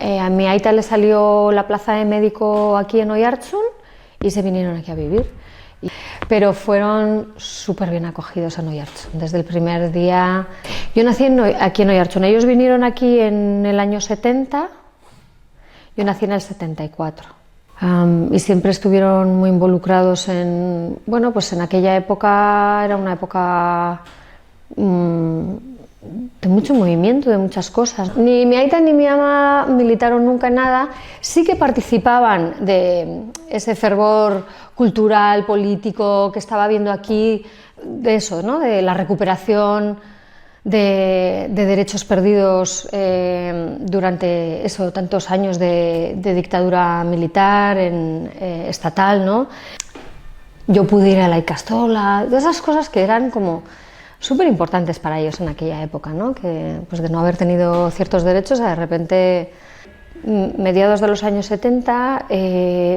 A mi aita le salió la plaza de médico aquí en Oiartzun y se vinieron aquí a vivir. Pero fueron súper bien acogidos en Oiartzun. Desde el primer día... Yo nací aquí en Oiartzun. Ellos vinieron aquí en el año 70, yo nací en el 74. Y siempre estuvieron muy involucrados en... Bueno, pues en aquella época era una época de mucho movimiento, de muchas cosas. Ni mi aita ni mi ama militaron nunca en nada, sí que participaban de ese fervor cultural, político que estaba habiendo aquí, de eso, ¿no? De la recuperación de derechos perdidos durante eso, tantos años de dictadura militar, estatal, ¿no? Yo pude ir a la Icastola, de esas cosas que eran como súper importantes para ellos en aquella época, ¿no? Que pues de no haber tenido ciertos derechos, de repente, mediados de los años 70,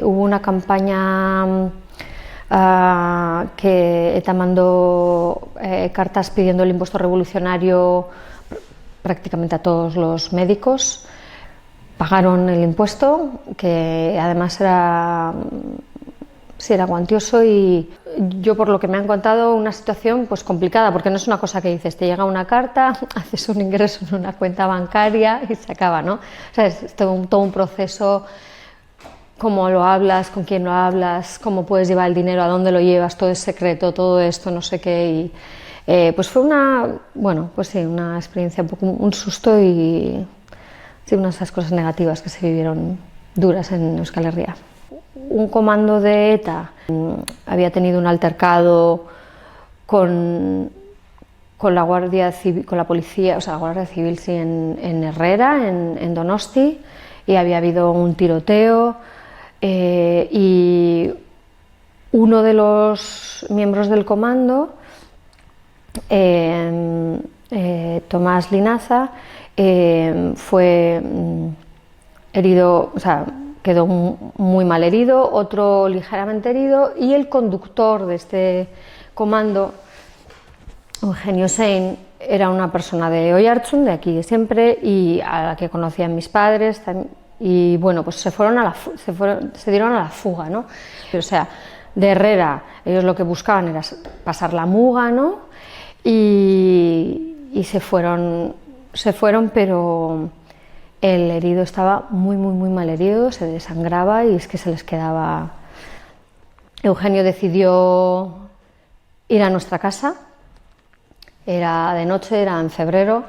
hubo una campaña que ETA mandó cartas pidiendo el impuesto revolucionario prácticamente a todos los médicos. Pagaron el impuesto, que además era cuantioso, y yo, por lo que me han contado, una situación pues complicada, porque no es una cosa que dices, te llega una carta, haces un ingreso en una cuenta bancaria y se acaba, ¿no? O sea, es todo un proceso, cómo lo hablas, con quién lo hablas, cómo puedes llevar el dinero, a dónde lo llevas, todo es secreto, todo esto, no sé qué, y pues fue una experiencia, un poco un susto y sí, unas de esas cosas negativas que se vivieron duras en Euskal Herria. Un comando de ETA había tenido un altercado con la Guardia Civil, con la policía, o sea, la Guardia Civil, sí, en Herrera, en Donosti, y había habido un tiroteo, y uno de los miembros del comando, Tomás Linaza, fue herido, o sea, quedó muy mal herido, otro ligeramente herido, y el conductor de este comando, Eugenio Sein, era una persona de Oiartzun, de aquí de siempre, y a la que conocían mis padres, y bueno, pues se dieron a la fuga, ¿no? O sea, de Herrera, ellos lo que buscaban era pasar la muga, ¿no? Y se fueron, pero el herido estaba muy mal herido, se desangraba y es que se les quedaba. Eugenio decidió ir a nuestra casa, era de noche, era en febrero,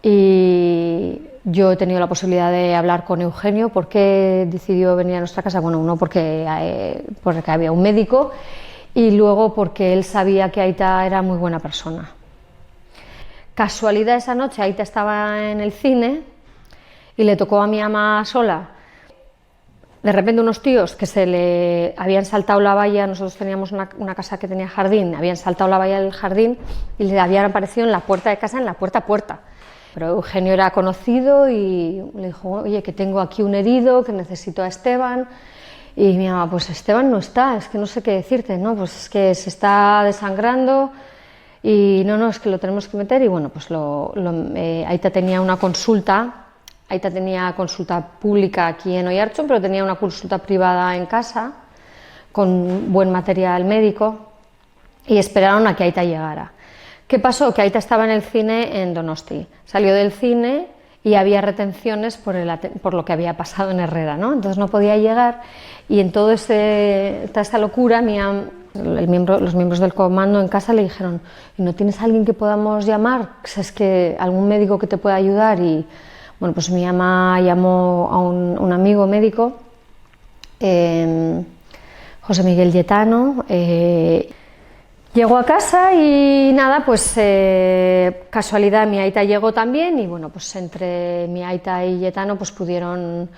y yo he tenido la posibilidad de hablar con Eugenio. ¿Por qué decidió venir a nuestra casa? Bueno, uno porque había un médico, y luego porque él sabía que Aita era muy buena persona. Casualidad, esa noche Aita estaba en el cine y le tocó a mi ama sola. De repente unos tíos que se le habían saltado la valla, nosotros teníamos una casa que tenía jardín, habían saltado la valla del jardín y le habían aparecido en la puerta de casa, en la puerta a puerta. Pero Eugenio era conocido y le dijo, oye, que tengo aquí un herido, que necesito a Esteban. Y mi mamá, pues Esteban no está, es que no sé qué decirte, ¿no? Pues es que se está desangrando y no, es que lo tenemos que meter. Y bueno, pues Aita tenía una consulta. Aita tenía consulta pública aquí en Oiartzun, pero tenía una consulta privada en casa con buen material médico, y esperaron a que Aita llegara. ¿Qué pasó? Que Aita estaba en el cine en Donosti, salió del cine y había retenciones por lo que había pasado en Herrera, ¿no? Entonces no podía llegar, y en toda esta locura los miembros del comando en casa le dijeron, ¿no tienes a alguien que podamos llamar? ¿Es que algún médico que te pueda ayudar? Y bueno, pues mi mamá llamó a un amigo médico, José Miguel Lletano, llegó a casa y nada, pues casualidad mi aita llegó también, y bueno, pues entre mi aita y Lletano pues pudieron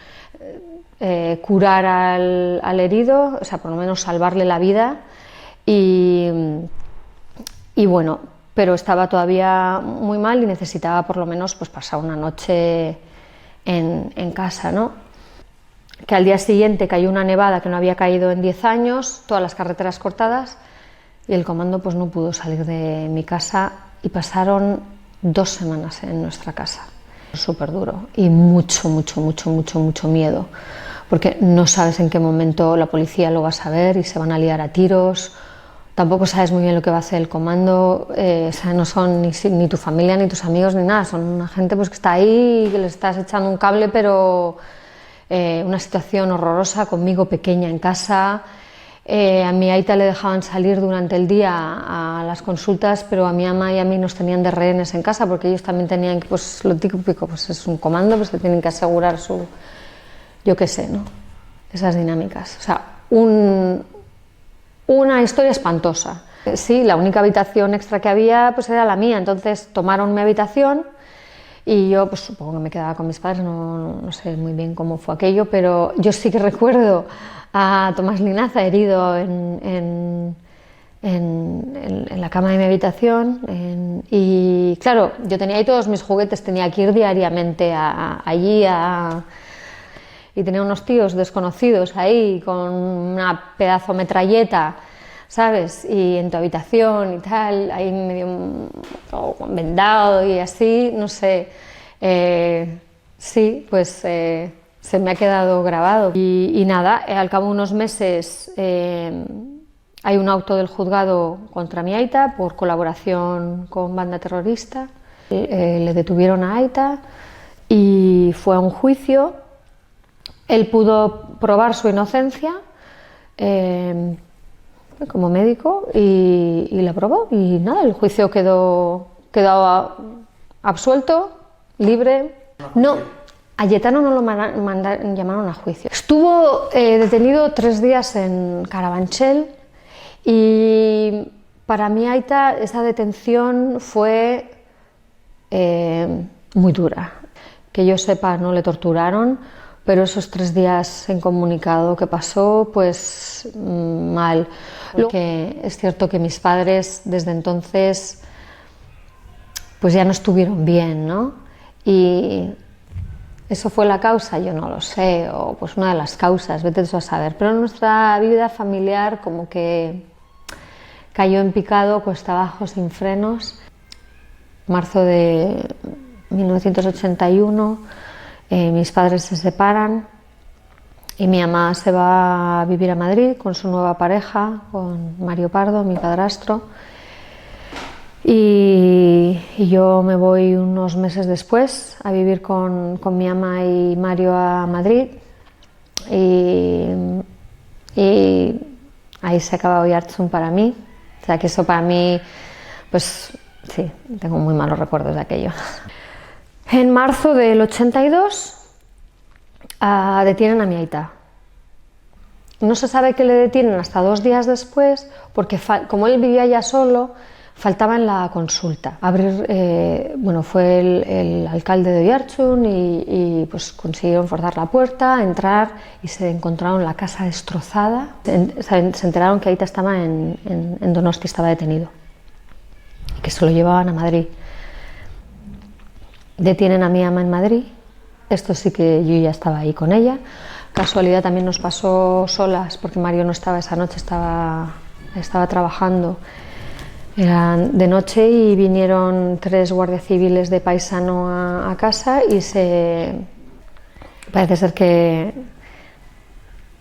curar al herido, o sea, por lo menos salvarle la vida, y bueno, pero estaba todavía muy mal y necesitaba por lo menos pues pasar una noche en casa, ¿no? Que al día siguiente cayó una nevada que no había caído en 10 años, todas las carreteras cortadas, y el comando pues no pudo salir de mi casa, y pasaron 2 semanas en nuestra casa. Súper duro y mucho, mucho, mucho, mucho, mucho miedo, porque no sabes en qué momento la policía lo va a saber y se van a liar a tiros. Tampoco sabes muy bien lo que va a hacer el comando, o sea, no son ni tu familia, ni tus amigos, ni nada, son una gente pues, que está ahí y que le estás echando un cable, pero una situación horrorosa, conmigo pequeña en casa. A mi aita le dejaban salir durante el día a las consultas, pero a mi ama y a mí nos tenían de rehenes en casa, porque ellos también tenían que, pues lo típico, pues es un comando, pues que tienen que asegurar su, yo qué sé, ¿no? Esas dinámicas. O sea, una historia espantosa. Sí, la única habitación extra que había pues era la mía, entonces tomaron mi habitación y yo pues supongo que me quedaba con mis padres, no sé muy bien cómo fue aquello, pero yo sí que recuerdo a Tomás Linaza herido en la cama de mi habitación y claro, yo tenía ahí todos mis juguetes, tenía que ir diariamente allí y tenía unos tíos desconocidos ahí con una pedazo metralleta, ¿sabes? Y en tu habitación y tal, ahí medio vendado y así, no sé. Sí, pues se me ha quedado grabado. Y nada, al cabo de unos meses hay un auto del juzgado contra mi aita por colaboración con banda terrorista. Le detuvieron a aita y fue a un juicio. Él pudo probar su inocencia como médico y la probó y nada, el juicio quedó absuelto, libre. No, a Yetano no lo llamaron a juicio. Estuvo detenido 3 días en Carabanchel y para mi aita esa detención fue muy dura. Que yo sepa, no le torturaron, pero esos 3 días en comunicado que pasó, pues mal. Lo que es cierto que mis padres desde entonces pues ya no estuvieron bien, ¿no? Y eso fue la causa, yo no lo sé, o pues una de las causas, vete tú a saber. Pero nuestra vida familiar como que cayó en picado, cuesta abajo, sin frenos. Marzo de 1981, mis padres se separan y mi mamá se va a vivir a Madrid con su nueva pareja, con Mario Pardo, mi padrastro. Y yo me voy unos meses después a vivir con mi ama y Mario a Madrid y ahí se acaba Oiartzun para mí, o sea que eso para mí, pues sí, tengo muy malos recuerdos de aquello. En marzo del 82 detienen a mi aita. No se sabe que le detienen hasta 2 días después porque como él vivía ya solo, faltaba en la consulta. Bueno, fue el alcalde de Oiartzun y pues consiguieron forzar la puerta, entrar y se encontraron la casa destrozada. Se enteraron que Aita estaba en Donosti, estaba detenido y que se lo llevaban a Madrid. Detienen a mi ama en Madrid, esto sí que yo ya estaba ahí con ella. Casualidad también nos pasó solas porque Mario no estaba esa noche, estaba trabajando. Era de noche y vinieron 3 guardias civiles de paisano a casa y parece ser que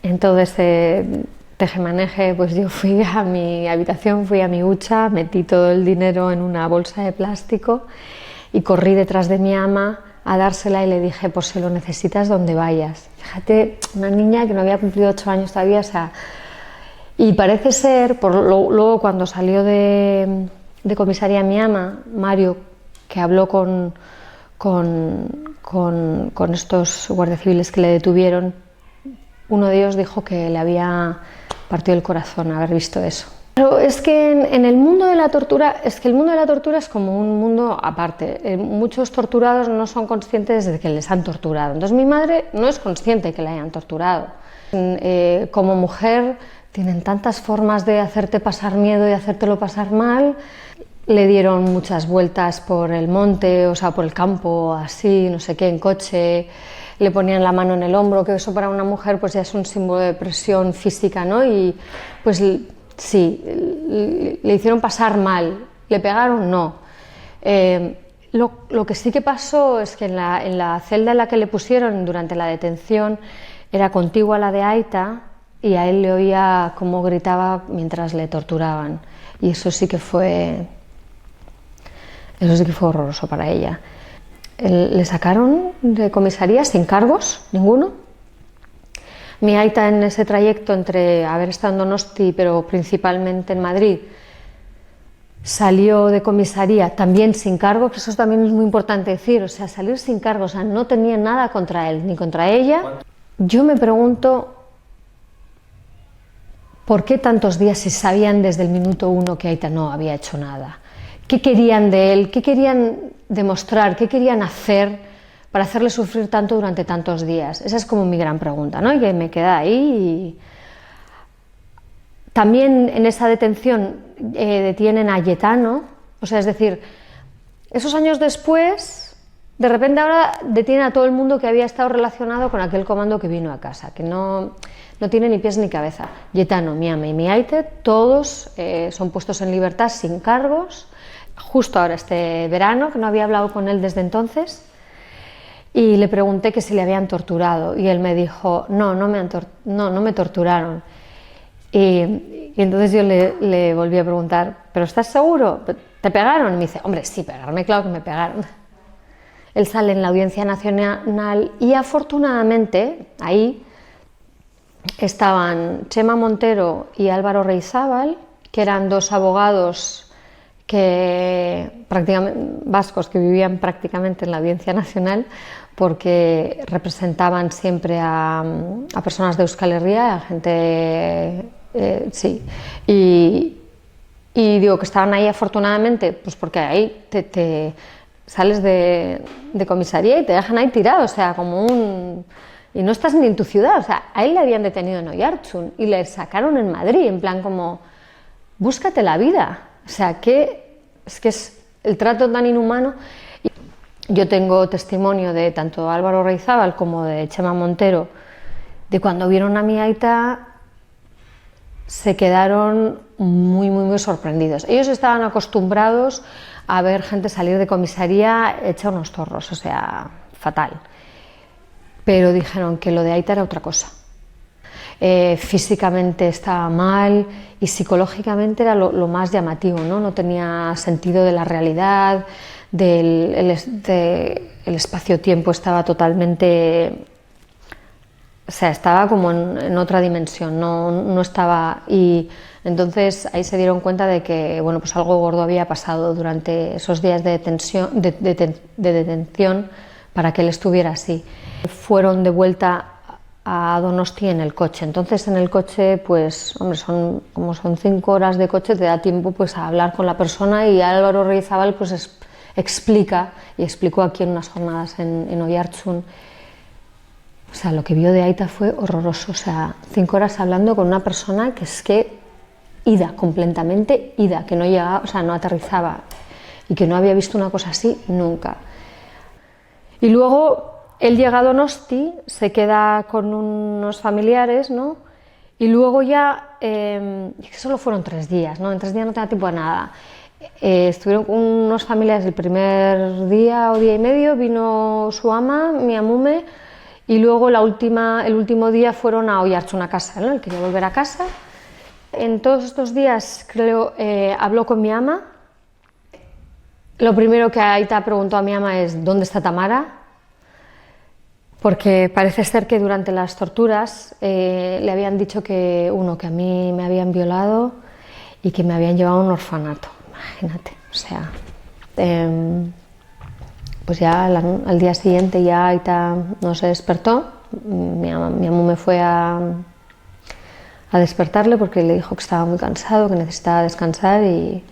en todo ese tejemaneje pues yo fui a mi habitación, fui a mi hucha, metí todo el dinero en una bolsa de plástico y corrí detrás de mi ama a dársela y le dije, por si lo necesitas, donde vayas. Fíjate, una niña que no había cumplido 8 años todavía, o sea. Y parece ser, luego cuando salió de comisaría mi ama, Mario, que habló con estos guardias civiles que le detuvieron, uno de ellos dijo que le había partido el corazón haber visto eso. Pero es que en el mundo de la tortura, es como un mundo aparte. Muchos torturados no son conscientes de que les han torturado. Entonces mi madre no es consciente de que la hayan torturado. Como mujer tienen tantas formas de hacerte pasar miedo y hacértelo pasar mal. Le dieron muchas vueltas por el monte, o sea, por el campo, así, no sé qué, en coche. Le ponían la mano en el hombro, que eso para una mujer pues ya es un símbolo de presión física, ¿no? Y pues sí, le hicieron pasar mal. ¿Le pegaron? No. Lo que sí que pasó es que en la celda en la que le pusieron durante la detención era contigua a la de Aita, y a él le oía cómo gritaba mientras le torturaban, y eso sí que fue horroroso para ella. Le sacaron de comisaría sin cargos, ninguno. Mi Aita, en ese trayecto entre haber estado en Donosti, pero principalmente en Madrid, salió de comisaría también sin cargos, que eso también es muy importante decir, o sea, salir sin cargos, o sea, no tenía nada contra él ni contra ella. Yo me pregunto por qué tantos días si sabían desde el minuto 1 que Aita no había hecho nada. ¿Qué querían de él? ¿Qué querían demostrar? ¿Qué querían hacer para hacerle sufrir tanto durante tantos días? Esa es como mi gran pregunta, ¿no? Y que me queda ahí. También en esa detención detienen a Yetano, o sea, es decir, esos años después, de repente ahora detienen a todo el mundo que había estado relacionado con aquel comando que vino a casa, que no tiene ni pies ni cabeza. Yetano, mi ama y mi Aite, todos son puestos en libertad sin cargos, justo ahora este verano, que no había hablado con él desde entonces, y le pregunté que si le habían torturado, y él me dijo, no me torturaron. Y entonces yo le volví a preguntar, ¿pero estás seguro? ¿Te pegaron? Y me dice, hombre, sí, pegarme, claro que me pegaron. Él sale en la Audiencia Nacional y afortunadamente ahí estaban Chema Montero y Álvaro Reizábal, que eran dos abogados vascos que vivían prácticamente en la Audiencia Nacional, porque representaban siempre a personas de Euskal Herria, a gente... sí, y digo que estaban ahí afortunadamente, pues porque ahí te sales de comisaría y te dejan ahí tirado, o sea, como y no estás ni en tu ciudad, o sea, a él le habían detenido en Oiartzun y le sacaron en Madrid, en plan como, búscate la vida, o sea, es que es el trato tan inhumano. Yo tengo testimonio de tanto Álvaro Reizábal como de Chema Montero, de cuando vieron a mi Aita, se quedaron muy, muy, muy sorprendidos. Ellos estaban acostumbrados a ver gente salir de comisaría hecha unos zorros, o sea, fatal. Pero dijeron que lo de Aita era otra cosa. Físicamente estaba mal y psicológicamente era lo más llamativo, ¿no? No tenía sentido de la realidad, el espacio-tiempo estaba totalmente... O sea, estaba como en otra dimensión, no estaba... Y entonces ahí se dieron cuenta de que, bueno, pues algo gordo había pasado durante esos días de detención para que él estuviera así. Fueron de vuelta a Donosti en el coche. Entonces en el coche, pues, hombre, son 5 horas de coche, te da tiempo pues a hablar con la persona, y Álvaro Reizábal pues explicó aquí en unas jornadas en Oiartzun. O sea, lo que vio de Aita fue horroroso, o sea, 5 horas hablando con una persona que es que ida, completamente ida, que no llegaba, o sea, no aterrizaba, y que no había visto una cosa así nunca. Y luego él llega a Donosti, se queda con unos familiares, ¿no? Y luego ya, solo fueron 3 días, ¿no? En 3 días no te da tiempo a nada. Estuvieron con unos familiares el primer día o día y medio, vino su ama, mi amume, y luego el último día fueron a Oiartzun a casa, ¿no? Él quería volver a casa. En todos estos días, creo, habló con mi ama. Lo primero que Aita preguntó a mi ama es ¿dónde está Tamara? Porque parece ser que durante las torturas le habían dicho que a mí me habían violado y que me habían llevado a un orfanato. Imagínate, o sea... pues ya al día siguiente ya Aita no se despertó, mi amo me fue a despertarle porque le dijo que estaba muy cansado, que necesitaba descansar, y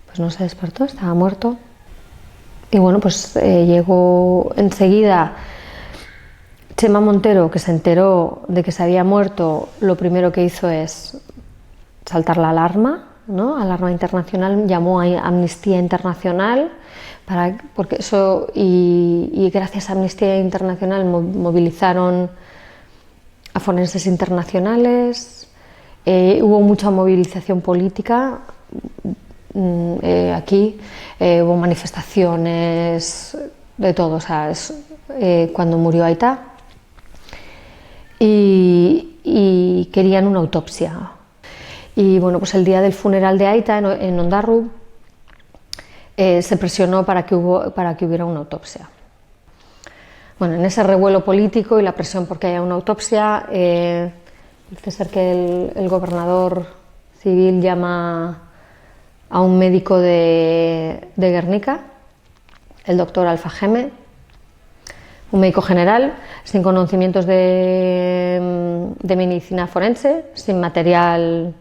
pues no se despertó, estaba muerto. Y bueno, pues llegó enseguida Chema Montero, que se enteró de que se había muerto. Lo primero que hizo es saltar la alarma, ¿no? Alarma internacional, llamó a Amnistía Internacional, porque eso, y gracias a Amnistía Internacional movilizaron a forenses internacionales, hubo mucha movilización política aquí, hubo manifestaciones, de todo, o sea, cuando murió Aita, y querían una autopsia. Y bueno, pues el día del funeral de Aita en Ondarru se presionó para que hubiera una autopsia. Bueno, en ese revuelo político y la presión porque haya una autopsia, parece ser que el gobernador civil llama a un médico de Guernica, el doctor Alfageme, un médico general, sin conocimientos de medicina forense, sin material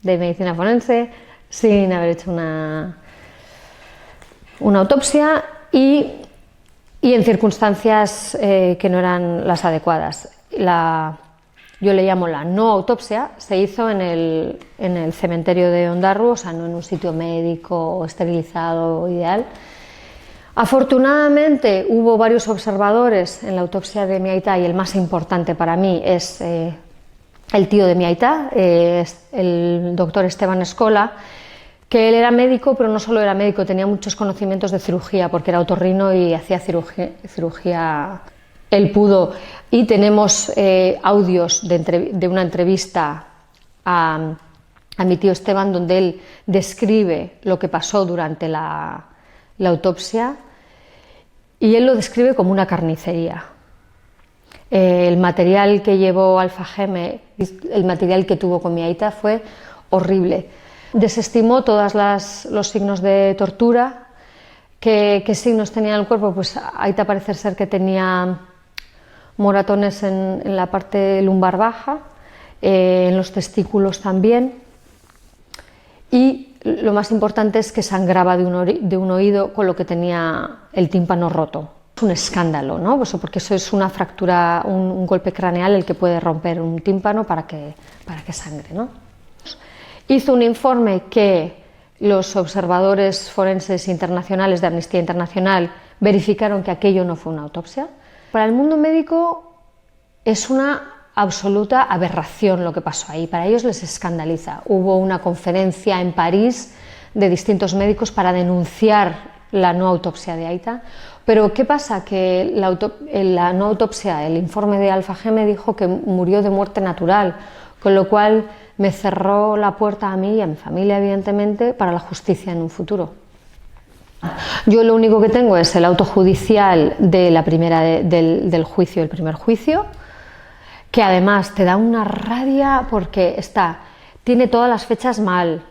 de medicina forense, sin haber hecho una autopsia y en circunstancias que no eran las adecuadas. Yo le llamo la no autopsia, se hizo en el cementerio de Ondarru, o sea, no en un sitio médico esterilizado ideal. Afortunadamente hubo varios observadores en la autopsia de mi Aita y el más importante para mí es el tío de mi Aita, el doctor Esteban Escola, que él era médico, pero no solo era médico, tenía muchos conocimientos de cirugía porque era otorrino y hacía cirugía. Él pudo, y tenemos audios de una entrevista a mi tío Esteban donde él describe lo que pasó durante la autopsia y él lo describe como una carnicería. El material que llevó Alfageme, el material que tuvo con mi Aita fue horrible. Desestimó todos los signos de tortura. ¿Qué signos tenía el cuerpo? Pues Aita parece ser que tenía moratones en la parte lumbar baja, en los testículos también, y lo más importante es que sangraba de un oído, con lo que tenía el tímpano roto. Es un escándalo, ¿no? Pues porque eso es una fractura, un golpe craneal el que puede romper un tímpano para que sangre, ¿no? Hizo un informe que los observadores forenses internacionales de Amnistía Internacional verificaron que aquello no fue una autopsia. Para el mundo médico es una absoluta aberración lo que pasó ahí, para ellos les escandaliza. Hubo una conferencia en París de distintos médicos para denunciar la no autopsia de Aita, pero ¿qué pasa? Que la no autopsia, el informe de Alfageme dijo que murió de muerte natural, con lo cual me cerró la puerta a mí y a mi familia, evidentemente, para la justicia en un futuro. Yo lo único que tengo es el auto judicial de del juicio, el primer juicio, que además te da una rabia porque tiene todas las fechas mal.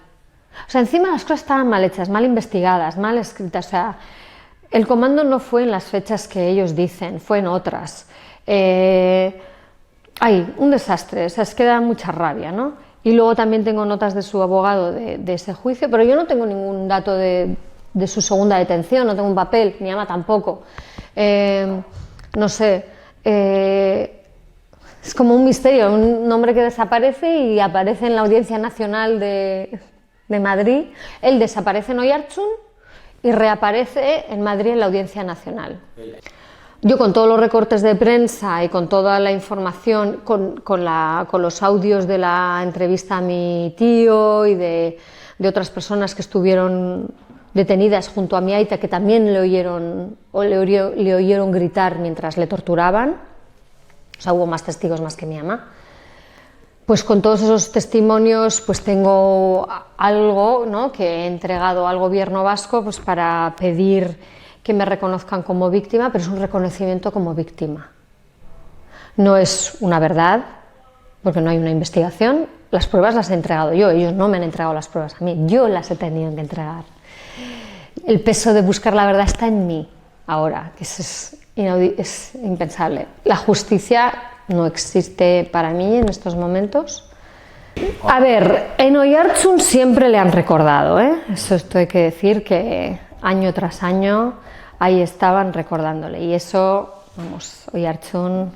O sea, encima las cosas estaban mal hechas, mal investigadas, mal escritas. O sea, el comando no fue en las fechas que ellos dicen, fue en otras. Un desastre, o sea, es que da mucha rabia, ¿no? Y luego también tengo notas de su abogado de ese juicio, pero yo no tengo ningún dato de su segunda detención, no tengo un papel, mi ama tampoco. No sé, es como un misterio, un hombre que desaparece y aparece en la Audiencia Nacional de Madrid. Él desaparece en Oiartzun y reaparece en Madrid en la Audiencia Nacional. Yo con todos los recortes de prensa y con toda la información, con los audios de la entrevista a mi tío y de otras personas que estuvieron detenidas junto a mi Aita, que también le oyeron gritar mientras le torturaban, o sea, hubo más testigos más que mi ama, pues con todos esos testimonios pues tengo algo, ¿no?, que he entregado al gobierno vasco pues para pedir que me reconozcan como víctima, pero es un reconocimiento como víctima. No es una verdad, porque no hay una investigación, las pruebas las he entregado yo, ellos no me han entregado las pruebas a mí, yo las he tenido que entregar. El peso de buscar la verdad está en mí ahora, que es impensable. La justicia no existe para mí en estos momentos. A ver, en Oiartzun siempre le han recordado, ¿eh? Eso esto hay que decir, que año tras año ahí estaban recordándole, y eso, vamos, Oiartzun,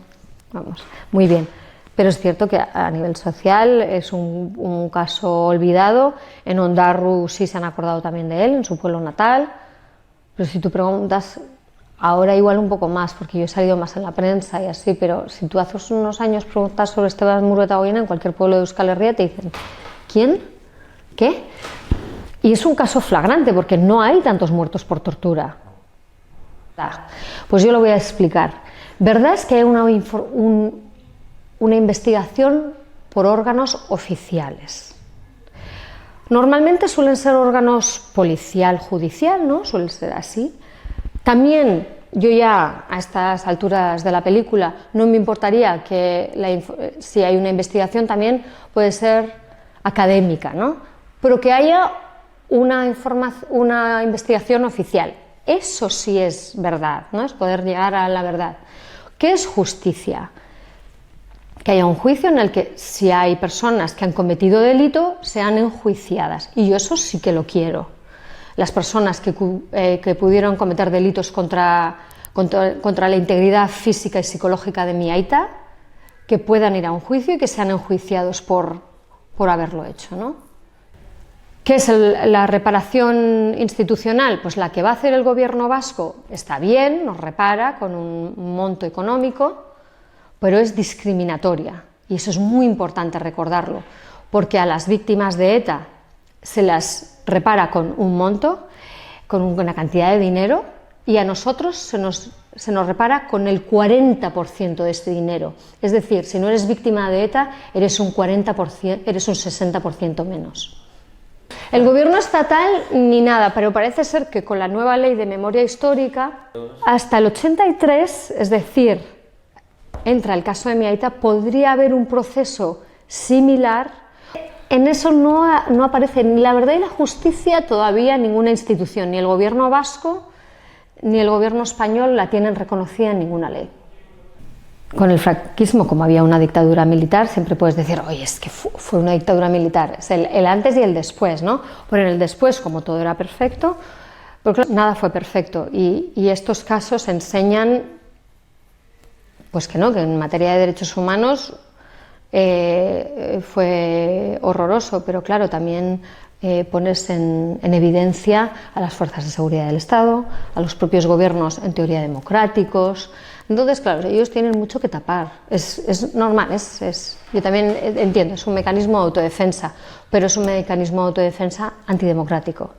vamos, muy bien. Pero es cierto que a nivel social es un caso olvidado. En Ondarru sí se han acordado también de él, en su pueblo natal, pero si tú preguntas, ahora igual un poco más, porque yo he salido más en la prensa y así, pero si tú hace unos años preguntas sobre Esteban Muruetagoiena en cualquier pueblo de Euskal Herria te dicen, ¿quién? ¿Qué? Y es un caso flagrante porque no hay tantos muertos por tortura. Pues yo lo voy a explicar. ¿Verdad es que hay una investigación por órganos oficiales? Normalmente suelen ser órganos policial, judicial, ¿no? Suele ser así. También yo ya a estas alturas de la película no me importaría que si hay una investigación también puede ser académica, ¿no? Pero que haya una investigación oficial. Eso sí es verdad, ¿no? Es poder llegar a la verdad. ¿Qué es justicia? Que haya un juicio en el que si hay personas que han cometido delito sean enjuiciadas. Y yo eso sí que lo quiero. Las personas que pudieron cometer delitos contra la integridad física y psicológica de mi aita, que puedan ir a un juicio y que sean enjuiciados por haberlo hecho, ¿no? ¿Qué es la reparación institucional? Pues la que va a hacer el gobierno vasco está bien, nos repara con un monto económico, pero es discriminatoria. Y eso es muy importante recordarlo, porque a las víctimas de ETA se las repara con un monto, con una cantidad de dinero, y a nosotros se nos repara con el 40% de este dinero. Es decir, si no eres víctima de ETA, eres un 40%, eres un 60% menos. El gobierno estatal ni nada, pero parece ser que con la nueva ley de memoria histórica, hasta el 83, es decir, entra el caso de mi aita, podría haber un proceso similar. En eso no aparece ni la verdad y la justicia todavía en ninguna institución, ni el gobierno vasco ni el gobierno español la tienen reconocida en ninguna ley. Con el franquismo, como había una dictadura militar, siempre puedes decir, oye, es que fue una dictadura militar, es el antes y el después, ¿no? Pero en el después, como todo era perfecto, pero claro, nada fue perfecto. Y estos casos enseñan, pues que no, que en materia de derechos humanos fue horroroso, pero claro, también pones en evidencia a las fuerzas de seguridad del Estado, a los propios gobiernos en teoría democráticos. Entonces, claro, ellos tienen mucho que tapar, es normal, yo también entiendo, es un mecanismo de autodefensa, pero es un mecanismo de autodefensa antidemocrático.